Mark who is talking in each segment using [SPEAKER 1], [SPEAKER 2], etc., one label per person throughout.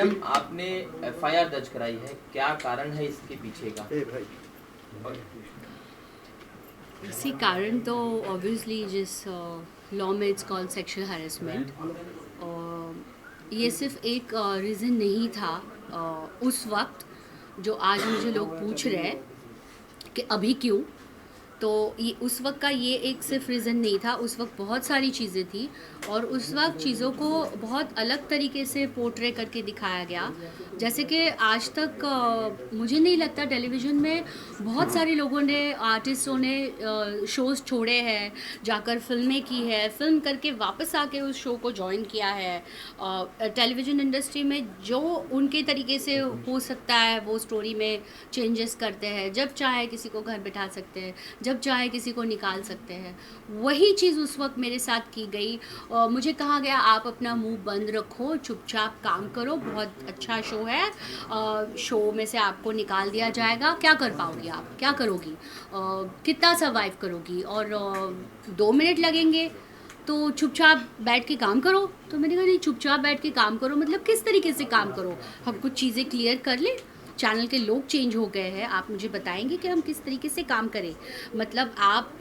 [SPEAKER 1] Madam आपने FIR दर्ज कराई है, क्या कारण है इसके पीछे का?
[SPEAKER 2] इसी कारण तो ऑब्वियसली जिस लॉ में इट्स कॉल्ड सेक्शुअल हैरेसमेंट, ये सिर्फ एक रीज़न नहीं था उस वक्त जो आज मुझे लोग पूछ रहे हैं कि अभी क्यों। तो ये उस वक्त का ये एक सिर्फ रीज़न नहीं था, उस वक्त बहुत सारी चीज़ें थी और उस वक्त चीज़ों को बहुत अलग तरीके से पोर्ट्रे करके दिखाया गया। जैसे कि आज तक मुझे नहीं लगता टेलीविज़न में बहुत सारे लोगों ने, आर्टिस्टों ने शोज़ छोड़े हैं, जाकर फ़िल्में की है, फ़िल्म करके वापस आके उस शो को जॉइन किया है। टेलीविज़न इंडस्ट्री में जो उनके तरीके से हो सकता है वो स्टोरी में चेंजेस करते हैं, जब चाहे किसी को घर बिठा सकते हैं, जब चाहे किसी को निकाल सकते हैं। वही चीज़ उस वक्त मेरे साथ की गई। मुझे कहा गया आप अपना मुंह बंद रखो, चुपचाप काम करो, बहुत अच्छा शो है, शो में से आपको निकाल दिया जाएगा, क्या कर पाओगी आप, क्या करोगी, कितना सर्वाइव करोगी, और 2 मिनट लगेंगे तो चुपचाप बैठ के काम करो। तो मैंने कहा नहीं, चुपचाप बैठ के काम करो मतलब किस तरीके से काम करो, हम कुछ चीज़ें क्लियर कर लें। चैनल के लोग चेंज हो गए हैं, आप मुझे बताएंगे कि हम किस तरीके से काम करें। मतलब आप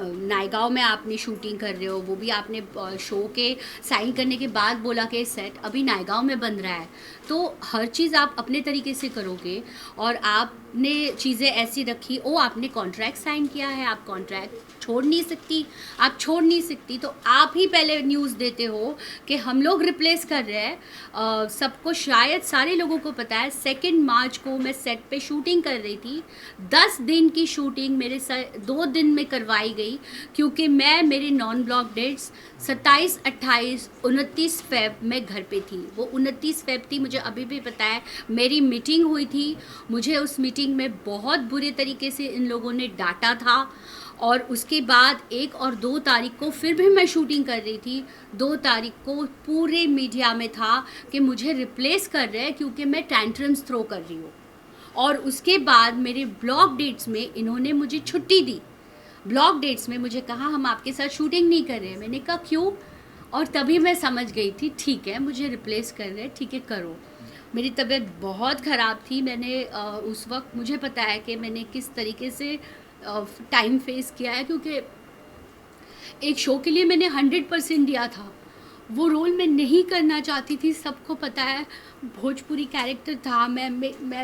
[SPEAKER 2] नायगांव में आपने शूटिंग कर रहे हो, वो भी आपने शो के साइन करने के बाद बोला कि सेट अभी नायगांव में बन रहा है, तो हर चीज़ आप अपने तरीके से करोगे। और आपने चीज़ें ऐसी रखी, आपने कॉन्ट्रैक्ट साइन किया है, आप कॉन्ट्रैक्ट छोड़ नहीं सकती, आप छोड़ नहीं सकती, तो आप ही पहले न्यूज़ देते हो कि हम लोग रिप्लेस कर रहे हैं। सबको, शायद सारे लोगों को पता है, 2 मार्च को मैं सेट पे शूटिंग कर रही थी। 10 दिन की शूटिंग मेरे 2 दिन में करवाई गई, क्योंकि मैं, मेरे नॉन ब्लॉक डेट्स 27, 28, 29 फेब में घर पे थी। वो 29 फेब थी, मुझे अभी भी पता है। मेरी मीटिंग हुई थी, मुझे उस मीटिंग में बहुत बुरे तरीके से इन लोगों ने डांटा था। और उसके बाद 1 और 2 तारीख को फिर भी मैं शूटिंग कर रही थी। 2 तारीख को पूरे मीडिया में था कि मुझे रिप्लेस कर रहे हैं क्योंकि मैं टैंट्रम्स थ्रो कर रही हूँ। और उसके बाद मेरे ब्लॉक डेट्स में इन्होंने मुझे छुट्टी दी। ब्लॉक डेट्स में मुझे कहा हम आपके साथ शूटिंग नहीं कर रहे हैं। मैंने कहा क्यों? और तभी मैं समझ गई थी, ठीक है मुझे रिप्लेस कर रहे हैं, ठीक है करो। मेरी तबीयत बहुत ख़राब थी। मैंने उस वक्त, मुझे पता है कि मैंने किस तरीके से टाइम फेस किया है, क्योंकि एक शो के लिए मैंने 100% दिया था। वो रोल मैं नहीं करना चाहती थी, सबको पता है। भोजपुरी कैरेक्टर था, मैं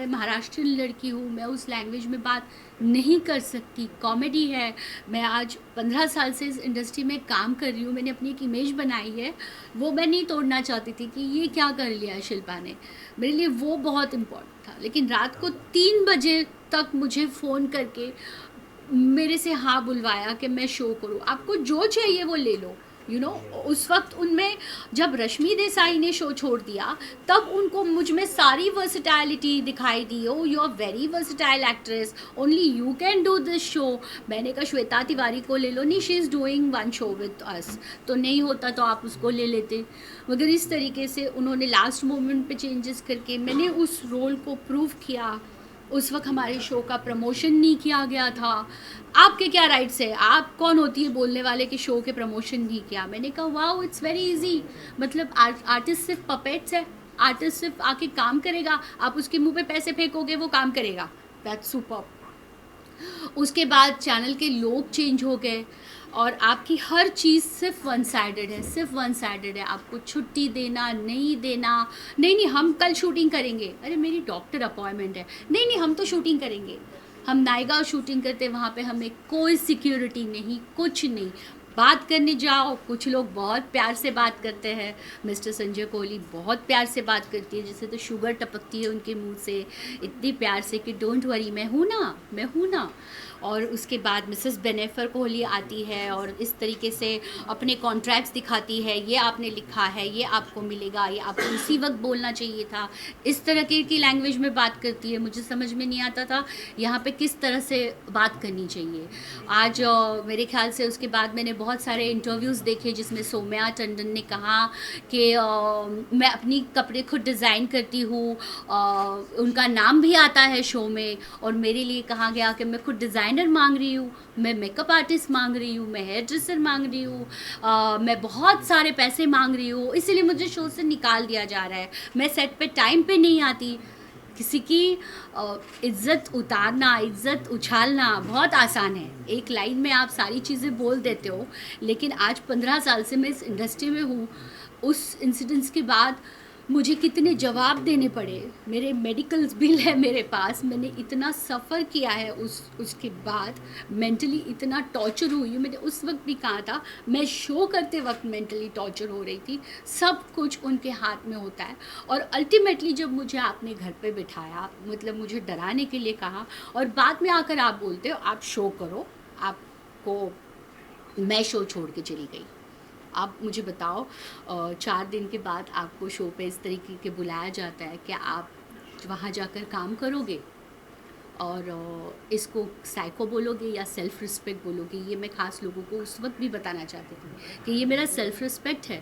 [SPEAKER 2] महाराष्ट्रियन लड़की हूँ, मैं उस लैंग्वेज में बात नहीं कर सकती। कॉमेडी है, मैं आज 15 साल से इस इंडस्ट्री में काम कर रही हूँ, मैंने अपनी एक इमेज बनाई है, वो मैं नहीं तोड़ना चाहती थी कि ये क्या कर लिया शिल्पा ने। मेरे लिए वो बहुत इम्पोर्टेंट था। लेकिन रात को 3 बजे तक मुझे फ़ोन करके मेरे से हाँ बुलवाया कि मैं शो करूँ, आपको जो चाहिए वो ले लो। उस वक्त उनमें, जब रश्मि देसाई ने शो छोड़ दिया, तब उनको मुझ में सारी वर्सिटैलिटी दिखाई दी। Oh you are very versatile actress, only you can do this show. मैंने कहा श्वेता तिवारी को ले लो, नहीं she is doing 1 show with us, तो नहीं होता तो आप उसको ले लेते। मगर इस तरीके से उन्होंने लास्ट मोमेंट पे चेंजेस करके मैंने उस रोल को प्रूव किया। उस वक्त हमारे शो का प्रमोशन नहीं किया गया था। आपके क्या राइट्स है, आप कौन होती है बोलने वाले कि शो के प्रमोशन नहीं किया? मैंने कहा वाओ इट्स वेरी इजी। मतलब आर्टिस्ट सिर्फ पपेट्स है, आर्टिस्ट सिर्फ आके काम करेगा, आप उसके मुंह पे पैसे फेंकोगे वो काम करेगा। That's super. उसके बाद चैनल के लोग चेंज हो गए और आपकी हर चीज़ सिर्फ वन साइडेड है, सिर्फ वन साइडेड है। आपको छुट्टी देना, नहीं देना, नहीं नहीं हम कल शूटिंग करेंगे, अरे मेरी डॉक्टर अपॉइंटमेंट है, नहीं नहीं हम तो शूटिंग करेंगे। हम नायगांव शूटिंग करते, वहाँ पे हमें कोई सिक्योरिटी नहीं, कुछ नहीं। बात करने जाओ, कुछ लोग बहुत प्यार से बात करते हैं, मिस्टर संजय कोहली बहुत प्यार से बात करती है, जिससे तो शुगर टपकती है उनके मुंह से, इतनी प्यार से कि डोंट वरी मैं हूँ ना, मैं हूँ ना। और उसके बाद मिसेस बेनेफर कोहली आती है और इस तरीके से अपने कॉन्ट्रैक्ट्स दिखाती है, ये आपने लिखा है, ये आपको मिलेगा, ये आपको उसी वक्त बोलना चाहिए था। इस तरह की लैंग्वेज में बात करती है, मुझे समझ में नहीं आता था यहाँ पे किस तरह से बात करनी चाहिए। आज मेरे ख्याल से उसके बाद मैंने बहुत सारे इंटरव्यूज़ देखे जिसमें सौम्या टंडन ने कहा कि मैं अपनी कपड़े खुद डिज़ाइन करती हूँ, उनका नाम भी आता है शो में, और मेरे लिए कहा गया कि मैं खुद डिज़ाइन डिज़ाइनर मांग रही हूँ, मैं मेकअप आर्टिस्ट मांग रही हूँ, मैं हेयर ड्रेसर मांग रही हूँ, मैं बहुत सारे पैसे मांग रही हूँ, इसीलिए मुझे शो से निकाल दिया जा रहा है, मैं सेट पे टाइम पे नहीं आती। किसी की इज्जत उतारना, इज्जत उछालना बहुत आसान है, एक लाइन में आप सारी चीज़ें बोल देते हो। लेकिन आज 15 साल से मैं इस इंडस्ट्री में हूँ, उस इंसिडेंट्स के बाद मुझे कितने जवाब देने पड़े, मेरे मेडिकल्स बिल है मेरे पास, मैंने इतना सफ़र किया है उसके बाद, मेंटली इतना टॉर्चर हुई हूँ। मैंने उस वक्त भी कहा था, मैं शो करते वक्त मेंटली टॉर्चर हो रही थी, सब कुछ उनके हाथ में होता है। और अल्टीमेटली जब मुझे आपने घर पे बिठाया, मतलब मुझे डराने के लिए कहा, और बाद में आकर आप बोलते हो आप शो करो, आपको मैं शो छोड़ के चली गई। आप मुझे बताओ, 4 दिन के बाद आपको शो पे इस तरीके के बुलाया जाता है, क्या आप वहाँ जाकर काम करोगे? और इसको साइको बोलोगे या सेल्फ़ रिस्पेक्ट बोलोगे? ये मैं ख़ास लोगों को उस वक्त भी बताना चाहती थी कि ये मेरा सेल्फ़ रिस्पेक्ट है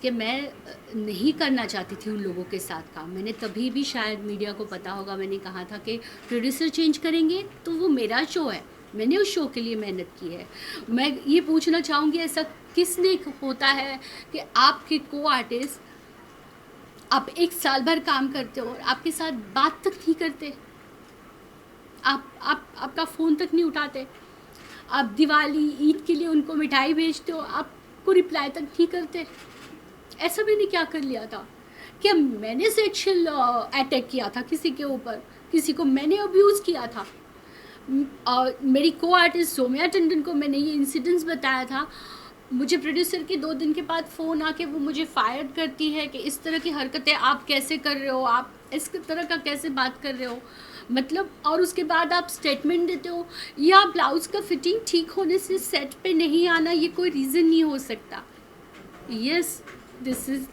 [SPEAKER 2] कि मैं नहीं करना चाहती थी उन लोगों के साथ काम। मैंने तभी भी, शायद मीडिया को पता होगा, मैंने कहा था कि प्रोड्यूसर चेंज करेंगे तो वो मेरा शो है, मैंने उस शो के लिए मेहनत की है। मैं ये पूछना चाहूँगी, ऐसा किसने होता है कि आपके को आर्टिस्ट, आप 1 साल भर काम करते हो और आपके साथ बात तक नहीं करते, आपका फ़ोन तक नहीं उठाते, आप दिवाली ईद के लिए उनको मिठाई भेजते हो, आपको रिप्लाई तक नहीं करते। ऐसा मैंने क्या कर लिया था? क्या मैंने सेक्सुअल अटैक किया था किसी के ऊपर? किसी को मैंने अब्यूज़ किया था? मेरी को आर्टिस्ट सोम्या टंडन को मैंने ये इंसिडेंट्स बताया था। मुझे प्रोड्यूसर के 2 दिन के बाद फ़ोन आके वो मुझे फायर करती है कि इस तरह की हरकतें आप कैसे कर रहे हो, आप इस तरह का कैसे बात कर रहे हो, मतलब। और उसके बाद आप स्टेटमेंट देते हो, या ब्लाउज़ का फिटिंग ठीक होने से सेट पे नहीं आना ये कोई रीज़न नहीं हो सकता। Yes, this is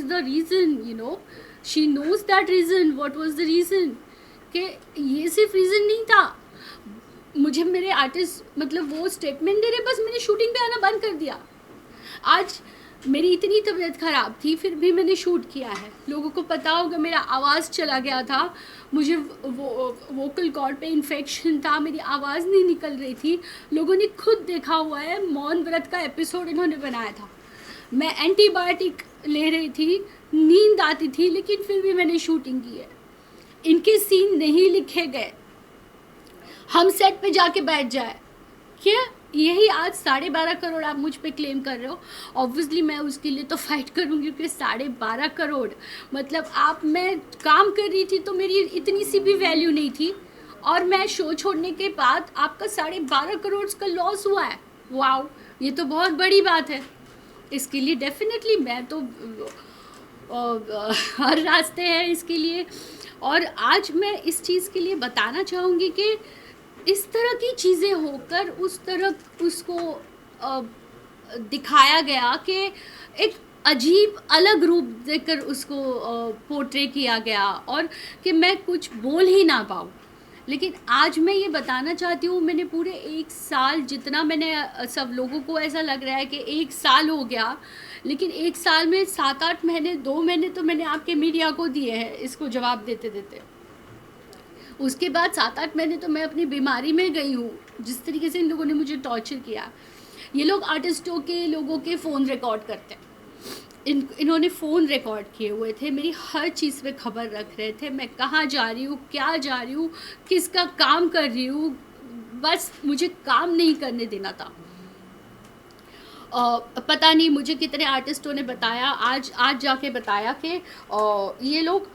[SPEAKER 2] the reason, you know, she knows that reason, what was the reason, कि ये सिर्फ रीज़न नहीं था। मुझे मेरे आर्टिस्ट मतलब वो स्टेटमेंट दे रहे, बस मैंने शूटिंग पे आना बंद कर दिया। आज मेरी इतनी तबीयत ख़राब थी, फिर भी मैंने शूट किया है। लोगों को पता होगा मेरा आवाज़ चला गया था, मुझे वोकल कॉर्ड पे इन्फेक्शन था, मेरी आवाज़ नहीं निकल रही थी। लोगों ने खुद देखा हुआ है, मौन व्रत का एपिसोड इन्होंने बनाया था, मैं एंटीबायोटिक ले रही थी, नींद आती थी, लेकिन फिर भी मैंने शूटिंग की है। इनके सीन नहीं लिखे गए, हम सेट पे जाके बैठ जाए, क्या यही आज 12.5 करोड़ आप मुझ पे क्लेम कर रहे हो? ऑब्वियसली मैं उसके लिए तो फाइट करूँगी, क्योंकि 12.5 करोड़ मतलब मैं काम कर रही थी तो मेरी इतनी सी भी वैल्यू नहीं थी, और मैं शो छोड़ने के बाद आपका 12.5 करोड़ का लॉस हुआ है। वाओ, ये तो बहुत बड़ी बात है। इसके लिए डेफिनेटली मैं तो हर रास्ते हैं इसके लिए। और आज मैं इस चीज़ के लिए बताना चाहूँगी कि इस तरह की चीज़ें होकर उस तरह उसको दिखाया गया कि एक अजीब अलग रूप देकर उसको पोर्ट्रे किया गया, और कि मैं कुछ बोल ही ना पाऊँ। लेकिन आज मैं ये बताना चाहती हूँ, मैंने पूरे 1 साल, जितना मैंने सब लोगों को ऐसा लग रहा है कि 1 साल हो गया, लेकिन 1 साल में 7-8 महीने, 2 महीने तो मैंने आपके मीडिया को दिए हैं इसको जवाब देते देते। उसके बाद 7-8 महीने तो मैं अपनी बीमारी में गई हूँ, जिस तरीके से इन लोगों ने मुझे टॉर्चर किया। ये लोग आर्टिस्टों के, लोगों के फ़ोन रिकॉर्ड करते हैं, इन्होंने फ़ोन रिकॉर्ड किए हुए थे, मेरी हर चीज़ पे खबर रख रहे थे, मैं कहाँ जा रही हूँ, क्या जा रही हूँ, किसका काम कर रही हूँ, बस मुझे काम नहीं करने देना था। पता नहीं मुझे कितने आर्टिस्टों ने बताया, आज जाके बताया कि ये लोग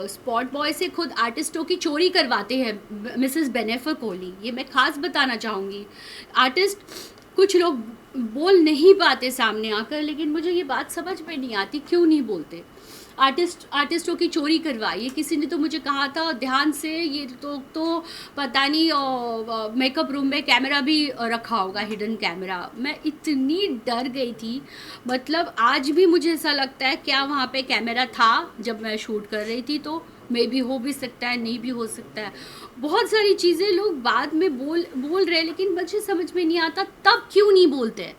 [SPEAKER 2] स्पॉट बॉय से खुद आर्टिस्टों की चोरी करवाते हैं, मिसेस बेनेफर कोहली। ये मैं ख़ास बताना चाहूँगी। आर्टिस्ट, कुछ लोग बोल नहीं पाते सामने आकर, लेकिन मुझे ये बात समझ में नहीं आती क्यों नहीं बोलते। आर्टिस्टों की चोरी करवाई, किसी ने तो मुझे कहा था ध्यान से, ये तो पता नहीं मेकअप रूम में कैमरा भी रखा होगा, हिडन कैमरा। मैं इतनी डर गई थी, मतलब आज भी मुझे ऐसा लगता है क्या वहाँ पे कैमरा था जब मैं शूट कर रही थी, तो मे भी हो भी सकता है, नहीं भी हो सकता है। बहुत सारी चीज़ें लोग बाद में बोल रहे, लेकिन मुझे समझ में नहीं आता तब क्यों नहीं बोलते।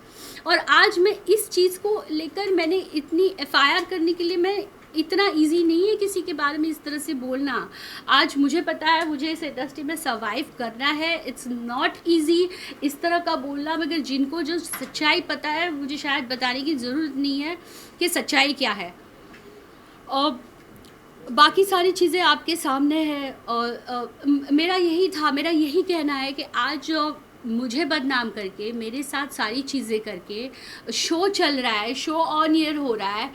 [SPEAKER 2] और आज मैं इस चीज़ को लेकर, मैंने इतनी FIR करने के लिए मैं इतना इजी नहीं है किसी के बारे में इस तरह से बोलना। आज मुझे पता है मुझे इस इंडस्ट्री में सर्वाइव करना है, इट्स नॉट इजी इस तरह का बोलना, मगर जिनको जो सच्चाई पता है मुझे शायद बताने की ज़रूरत नहीं है कि सच्चाई क्या है। और बाकी सारी चीज़ें आपके सामने है। और मेरा यही कहना है कि आज मुझे बदनाम करके, मेरे साथ सारी चीज़ें करके शो चल रहा है, शो ऑन एयर हो रहा है,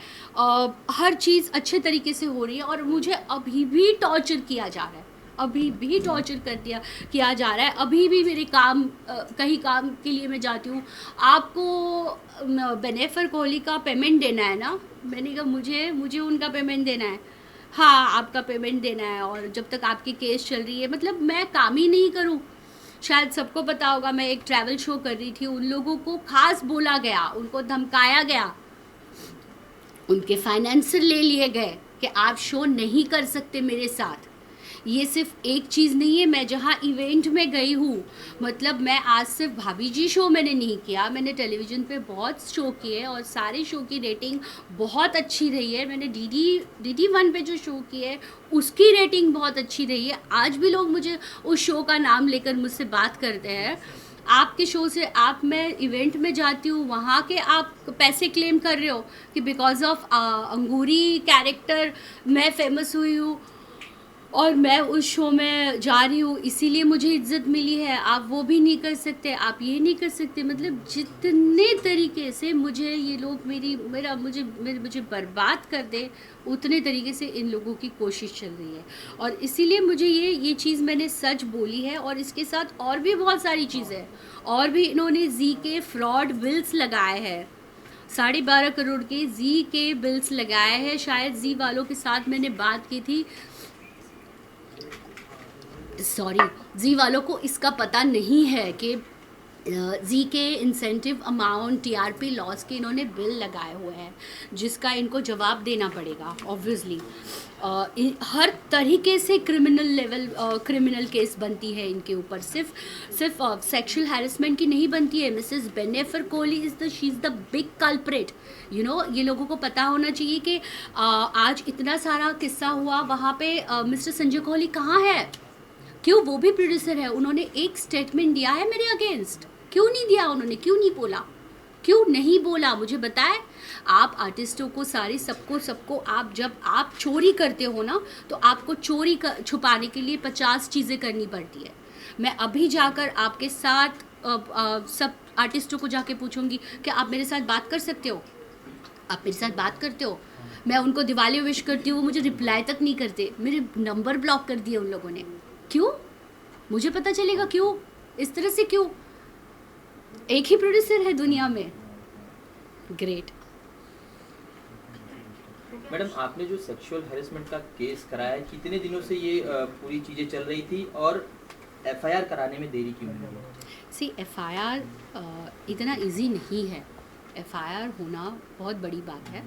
[SPEAKER 2] हर चीज़ अच्छे तरीके से हो रही है, और मुझे अभी भी टॉर्चर किया जा रहा है, अभी भी टॉर्चर किया जा रहा है। अभी भी मेरे कहीं काम के लिए मैं जाती हूँ, आपको बेनेफर कोहली का पेमेंट देना है ना, मैंने कहा मुझे उनका पेमेंट देना है, हाँ आपका पेमेंट देना है, और जब तक आपकी केस चल रही है, मतलब मैं काम ही नहीं करूँ। शायद सबको पता होगा मैं एक ट्रैवल शो कर रही थी, उन लोगों को खास बोला गया, उनको धमकाया गया, उनके फाइनेंसर ले लिए गए कि आप शो नहीं कर सकते मेरे साथ। ये सिर्फ एक चीज़ नहीं है, मैं जहाँ इवेंट में गई हूँ, मतलब मैं आज सिर्फ भाभी जी शो मैंने नहीं किया, मैंने टेलीविज़न पे बहुत शो किए और सारे शो की रेटिंग बहुत अच्छी रही है। मैंने डी वन पे जो शो किए उसकी रेटिंग बहुत अच्छी रही है। आज भी लोग मुझे उस शो का नाम लेकर मुझसे बात करते हैं। आपके शो से मैं इवेंट में जाती हूँ, वहाँ के आप पैसे क्लेम कर रहे हो कि बिकॉज ऑफ अंगूरी कैरेक्टर मैं फेमस हुई हूँ और मैं उस शो में जा रही हूँ, इसीलिए मुझे इज्जत मिली है। आप वो भी नहीं कर सकते, आप ये नहीं कर सकते, मतलब जितने तरीके से मुझे ये लोग मुझे बर्बाद कर दे, उतने तरीके से इन लोगों की कोशिश चल रही है। और इसीलिए मुझे ये चीज़ मैंने सच बोली है। और इसके साथ और भी बहुत सारी चीज़ें हैं, और भी इन्होंने जी के फ्रॉड बिल्स लगाए हैं, 12.5 करोड़ के जी के बिल्स लगाए हैं। शायद जी वालों के साथ मैंने बात की थी, जी वालों को इसका पता नहीं है कि जी के इंसेंटिव अमाउंट, टीआरपी लॉस के इन्होंने बिल लगाए हुए हैं, जिसका इनको जवाब देना पड़ेगा ऑब्वियसली। हर तरीके से क्रिमिनल केस बनती है इनके ऊपर, सिर्फ सेक्सुअल हैरेसमेंट की नहीं बनती है। Mrs Benafer Kohli she is the big culprit, you know. ये लोगों को पता होना चाहिए कि आज इतना सारा किस्सा हुआ, वहाँ पे मिस्टर संजय कोहली कहाँ है, क्यों? वो भी प्रोड्यूसर है, उन्होंने एक स्टेटमेंट दिया है मेरे अगेंस्ट, क्यों नहीं दिया उन्होंने? क्यों नहीं बोला? क्यों नहीं बोला? मुझे बताए। आप आर्टिस्टों को सबको जब आप चोरी करते हो ना, तो आपको चोरी छुपाने के लिए 50 चीज़ें करनी पड़ती है। मैं अभी जाकर आपके साथ सब आर्टिस्टों को जाके पूछूंगी कि आप मेरे साथ बात कर सकते हो, आप मेरे साथ बात करते हो। मैं उनको दिवाली विश करती हूँ, मुझे रिप्लाई तक नहीं करते, मेरे नंबर ब्लॉक कर दिए उन लोगों ने। क्यों? मुझे पता चलेगा क्यों? इस तरह से क्यों? एक ही प्रोड्यूसर है दुनिया में। ग्रेट।
[SPEAKER 1] मैडम, आपने जो सेक्सुअल हैरेसमेंट का केस कराया, कितने दिनों से ये पूरी चीज़ें चल रही थी और एफआईआर कराने में देरी क्यों हुई?
[SPEAKER 2] सी, एफआईआर इतना इजी नहीं है। एफआईआर होना बहुत बड़ी बात है,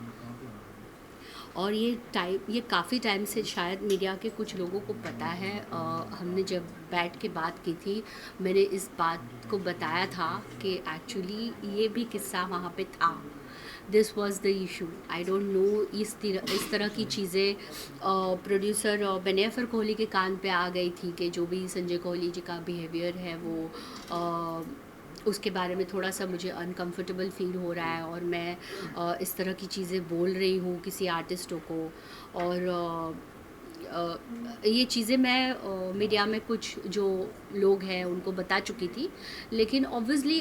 [SPEAKER 2] और ये काफ़ी टाइम से शायद मीडिया के कुछ लोगों को पता है। हमने जब बैठ के बात की थी, मैंने इस बात को बताया था कि एक्चुअली ये भी किस्सा वहाँ पे था। This was the issue. I don't know, इस तरह की चीज़ें प्रोड्यूसर बेनेफर कोहली के कान पे आ गई थी कि जो भी संजय कोहली जी का बिहेवियर है वो उसके बारे में थोड़ा सा मुझे अनकंफर्टेबल फील हो रहा है, और मैं इस तरह की चीज़ें बोल रही हूँ किसी आर्टिस्टों को। और ये चीज़ें मैं मीडिया में कुछ जो लोग हैं उनको बता चुकी थी, लेकिन ऑब्वियसली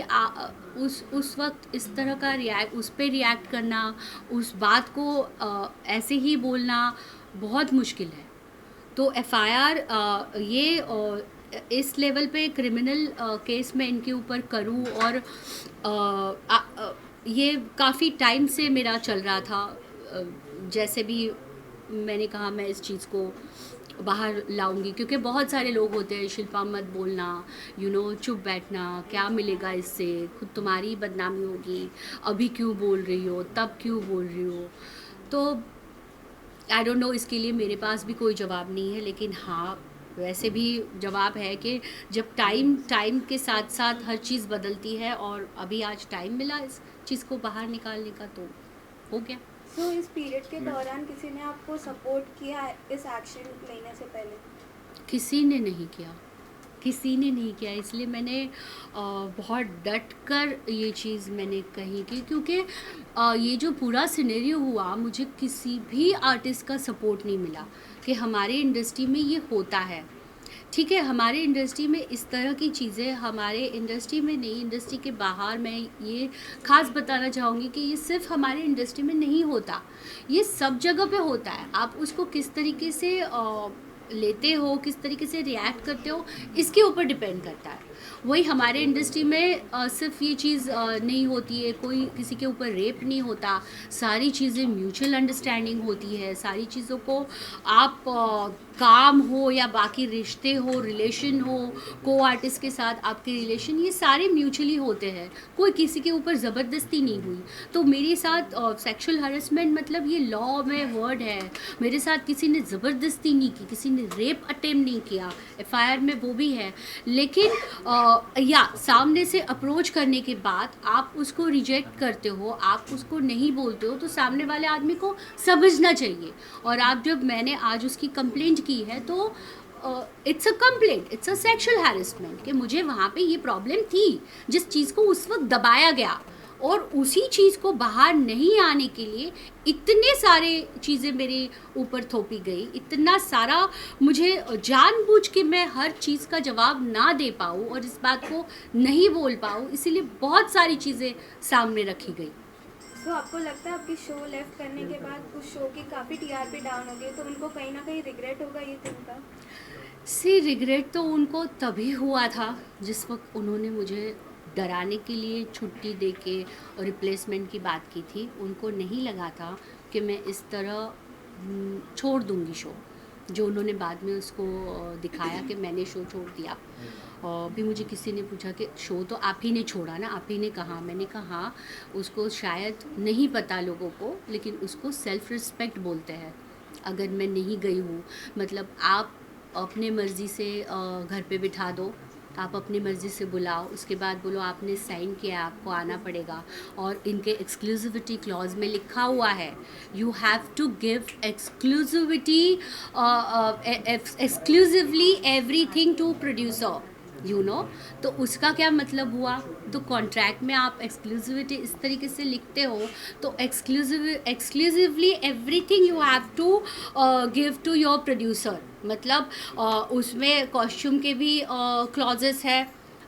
[SPEAKER 2] उस वक्त इस तरह का उस पर रिएक्ट करना, उस बात को ऐसे ही बोलना बहुत मुश्किल है। तो एफआईआर इस लेवल पे क्रिमिनल केस में इनके ऊपर करूं, और ये काफ़ी टाइम से मेरा चल रहा था। जैसे भी मैंने कहा मैं इस चीज़ को बाहर लाऊंगी, क्योंकि बहुत सारे लोग होते हैं, शिल्पा मत बोलना, चुप बैठना, क्या मिलेगा इससे, खुद तुम्हारी बदनामी होगी, अभी क्यों बोल रही हो, तब क्यों बोल रही हो। तो आई डोंट नो, इसके लिए मेरे पास भी कोई जवाब नहीं है, लेकिन हाँ वैसे भी जवाब है कि जब टाइम के साथ साथ हर चीज़ बदलती है, और अभी आज टाइम मिला इस चीज़ को बाहर निकालने का, तो हो गया।
[SPEAKER 3] सो इस पीरियड के दौरान किसी ने आपको सपोर्ट किया इस एक्शन लेने से पहले?
[SPEAKER 2] किसी ने नहीं किया, किसी ने नहीं किया, इसलिए मैंने बहुत डट कर ये चीज़ मैंने कही कि क्योंकि ये जो पूरा सिनेरियो हुआ, मुझे किसी भी आर्टिस्ट का सपोर्ट नहीं मिला कि हमारे इंडस्ट्री में ये होता है। ठीक है, हमारे इंडस्ट्री में इस तरह की चीज़ें, हमारे इंडस्ट्री में नहीं, इंडस्ट्री के बाहर मैं ये ख़ास बताना चाहूँगी कि ये सिर्फ हमारे इंडस्ट्री में नहीं होता, ये सब जगह पे होता है। आप उसको किस तरीके से लेते हो, किस तरीके से रिएक्ट करते हो, इसके ऊपर डिपेंड करता है। वही हमारे इंडस्ट्री में सिर्फ ये चीज़ नहीं होती है, कोई किसी के ऊपर रेप नहीं होता, सारी चीज़ें म्यूचुअल अंडरस्टैंडिंग होती है। सारी चीज़ों को आप काम हो या बाकी रिश्ते हो, रिलेशन हो, को आर्टिस्ट के साथ आपके रिलेशन, ये सारे म्यूचुअली होते हैं, कोई किसी के ऊपर ज़बरदस्ती नहीं हुई। तो मेरे साथ सेक्सुअल हरेसमेंट मतलब ये लॉ में वर्ड है, मेरे साथ किसी ने ज़बरदस्ती नहीं की, किसी ने रेप अटेम्प्ट नहीं किया, एफआईआर में वो भी है। लेकिन या सामने से अप्रोच करने के बाद आप उसको रिजेक्ट करते हो, आप उसको नहीं बोलते हो, तो सामने वाले आदमी को समझना चाहिए। और आप जब मैंने आज उसकी कंप्लेंट की है तो it's a complaint, it's a sexual harassment कि मुझे वहाँ पे ये प्रॉब्लम थी, जिस चीज़ को उस वक्त दबाया गया, और उसी चीज़ को बाहर नहीं आने के लिए इतने सारे चीज़ें मेरे ऊपर थोपी गई, इतना सारा, मुझे जानबूझ के मैं हर चीज़ का जवाब ना दे पाऊँ और इस बात को नहीं बोल पाऊँ, इसीलिए बहुत सारी चीज़ें सामने रखी गई।
[SPEAKER 3] तो आपको लगता है आपकी शो लेफ्ट करने के बाद उस शो की काफ़ी टीआरपी डाउन हो गई, तो उनको कहीं ना कहीं रिग्रेट होगा ये थिंग का?
[SPEAKER 2] रिग्रेट तो उनको तभी हुआ था जिस वक्त उन्होंने मुझे डराने के लिए छुट्टी दे के और रिप्लेसमेंट की बात की थी। उनको नहीं लगा था कि मैं इस तरह छोड़ दूंगी शो, जो उन्होंने बाद में उसको दिखाया कि मैंने शो छोड़ दिया। और भी मुझे किसी ने पूछा कि शो तो आप ही ने छोड़ा ना, आप ही ने कहा। मैंने कहा हाँ, उसको शायद नहीं पता लोगों को, लेकिन उसको सेल्फ़ रिस्पेक्ट बोलते हैं। अगर मैं नहीं गई हूँ, मतलब आप अपने मर्ज़ी से घर पे बिठा दो, आप अपनी मर्ज़ी से बुलाओ, उसके बाद बोलो आपने साइन किया, आपको आना पड़ेगा। और इनके एक्सक्लूसिविटी क्लॉज में लिखा हुआ है, you have to give exclusivity exclusively everything to producer, you know. तो उसका क्या मतलब हुआ? तो कॉन्ट्रैक्ट में आप एक्सक्लूसिविटी इस तरीके से लिखते हो, तो exclusively everything you have to give to your producer, मतलब उसमें कॉस्ट्यूम के भी क्लॉजेस है,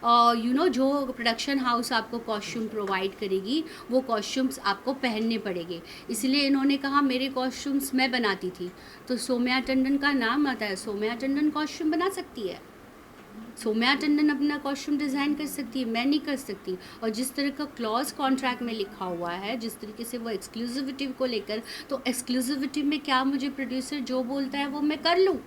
[SPEAKER 2] यू नो, जो प्रोडक्शन हाउस आपको कॉस्ट्यूम प्रोवाइड करेगी वो कॉस्ट्यूम्स आपको पहनने पड़ेंगे। इसलिए इन्होंने कहा मेरे कॉस्ट्यूम्स मैं बनाती थी, तो सौम्या टंडन का नाम आता है, सौम्या टंडन कॉस्ट्यूम बना सकती है, सौम्या टंडन अपना कॉस्ट्यूम डिज़ाइन कर सकती है, मैं नहीं कर सकती। और जिस तरह का क्लॉज कॉन्ट्रैक्ट में लिखा हुआ है, जिस तरीके से वो एक्सक्लूसिविटी को लेकर, तो एक्सक्लूसिविटी में क्या मुझे प्रोड्यूसर जो बोलता है वो मैं कर लूँ,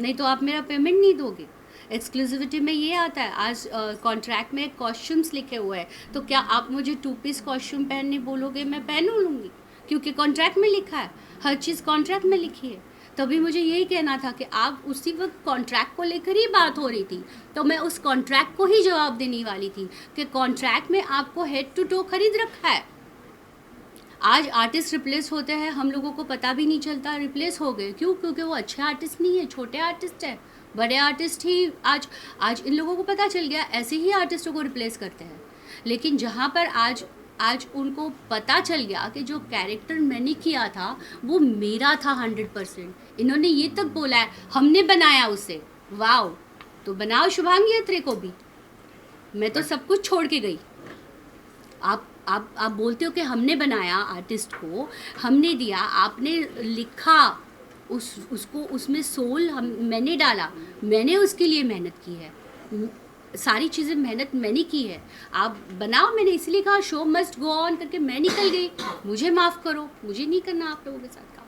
[SPEAKER 2] नहीं तो आप मेरा पेमेंट नहीं दोगे। एक्सक्लूसिविटी में ये आता है, आज कॉन्ट्रैक्ट में कॉस्ट्यूम्स लिखे हुए हैं, तो क्या आप मुझे 2 पीस कॉस्ट्यूम पहनने बोलोगे, मैं पहन लूँगी, क्योंकि कॉन्ट्रैक्ट में लिखा है, हर चीज़ कॉन्ट्रैक्ट में लिखी है। तभी मुझे यही कहना था कि आप उसी वक्त कॉन्ट्रैक्ट को लेकर ही बात हो रही थी, तो मैं उस कॉन्ट्रैक्ट को ही जवाब देने वाली थी कि कॉन्ट्रैक्ट में आपको हेड टू टो खरीद रखा है। आज आर्टिस्ट रिप्लेस होते हैं, हम लोगों को पता भी नहीं चलता रिप्लेस हो गए, क्यों? क्योंकि वो अच्छे आर्टिस्ट नहीं है, छोटे आर्टिस्ट है, बड़े आर्टिस्ट ही आज इन लोगों को पता चल गया, ऐसे ही आर्टिस्टों को रिप्लेस करते हैं। लेकिन जहाँ पर आज उनको पता चल गया कि जो कैरेक्टर मैंने किया था वो मेरा था 100%, इन्होंने ये तक बोला है हमने बनाया उसे, वाओ, तो बनाओ शुभांगी अत्रे को भी, मैं तो सब कुछ छोड़ के गई। आप बोलते हो कि हमने बनाया, आर्टिस्ट को हमने दिया, आपने लिखा, उसको उसमें सोल मैंने डाला, मैंने उसके लिए मेहनत की है, सारी चीज़ें मेहनत मैंने की है, आप बनाओ। मैंने इसलिए कहा शो मस्ट गो ऑन करके मैं निकल गई, मुझे माफ़ करो, मुझे नहीं करना आप लोगों के साथ काम।